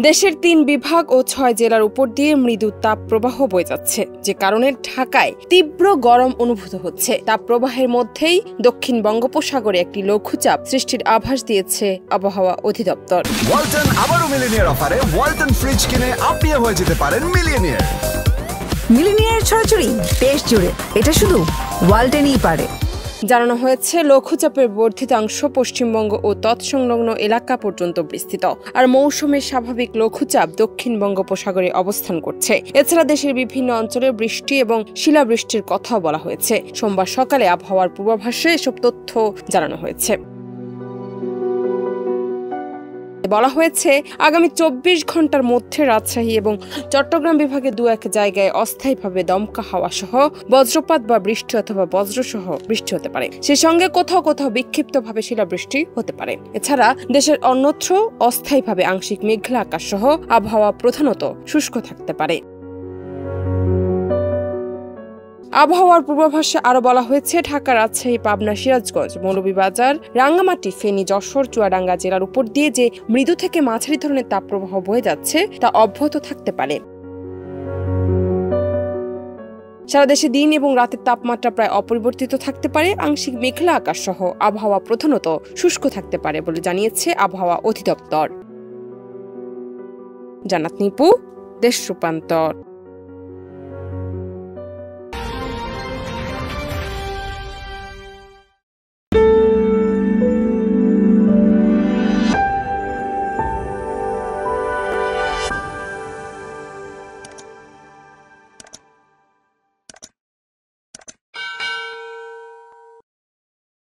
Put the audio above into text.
দেশের ৩ বিভাগ ও ৬ জেলার উপর দিয়ে মৃদু তাপপ্রবাহ বয়ে যাচ্ছে, যে কারণে ঢাকায় তীব্র গরম অনুভূত হচ্ছে। তাপপ্রবাহের মধ্যেই দক্ষিণ বঙ্গোপসাগরে একটি লঘুচাপ সৃষ্টির আভাস দিয়েছে আবহাওয়া অধিদপ্তর। ওয়ালটন আবারও মিলিনিয়ার অফারে ওয়ালটন ফ্রিজ কিনে আপনিও হয়ে যেতে পারেন মিলিয়নিয়ার। মিলিনিয়ার ছড়াছড়ি দেশ জুড়ে, এটা শুধু ওয়ালটনই পারে। জানানো হয়েছে লঘুচাপের বর্ধিতাংশ পশ্চিমবঙ্গ ও তৎসংলগ্ন এলাকা পর্যন্ত বিস্তৃত, আর মৌসুমের স্বাভাবিক লঘুচাপ দক্ষিণ বঙ্গোপসাগরে অবস্থান করছে। এছাড়া দেশের বিভিন্ন অঞ্চলে বৃষ্টি এবং শিলাবৃষ্টির কথাও বলা হয়েছে। সোমবার সকালে আবহাওয়ার পূর্বাভাসে এসব তথ্য জানানো হয়েছে। বলা হয়েছে আগামী ২৪ ঘন্টার মধ্যে রাজশাহী এবং চট্টগ্রাম বিভাগে ২-১ জায়গায় অস্থায়ীভাবে দমকা হাওয়া সহ বজ্রপাত বা বৃষ্টি অথবা বজ্রসহ বৃষ্টি হতে পারে। সেই সঙ্গে কোথাও কোথাও বিক্ষিপ্তভাবে শিলাবৃষ্টি হতে পারে। এছাড়া দেশের অন্যত্র অস্থায়ীভাবে আংশিক মেঘলা আকাশ সহ আবহাওয়া প্রধানত শুষ্ক থাকতে পারে। আবহাওয়ার পূর্বাভাসে আরো বলা হয়েছে ঢাকা, রাজশাহী, পাবনা, সিরাজগঞ্জ, মৌলভীবাজার, রাঙ্গামাটি, ফেনী, যশোর, চুয়াডাঙ্গা জেলার উপর দিয়ে যে মৃদু থেকে মাঝারি ধরনের তাপপ্রবাহ বয়ে যাচ্ছে তা অব্যাহত থাকতে পারে। সারা দেশে দিন এবং রাতের তাপমাত্রা প্রায় অপরিবর্তিত থাকতে পারে। আংশিক মেঘলা আকাশ সহ আবহাওয়া প্রধানত শুষ্ক থাকতে পারে বলে জানিয়েছে আবহাওয়া অধিদপ্তর। জান্নাত নিপু, দেশ রূপান্তর।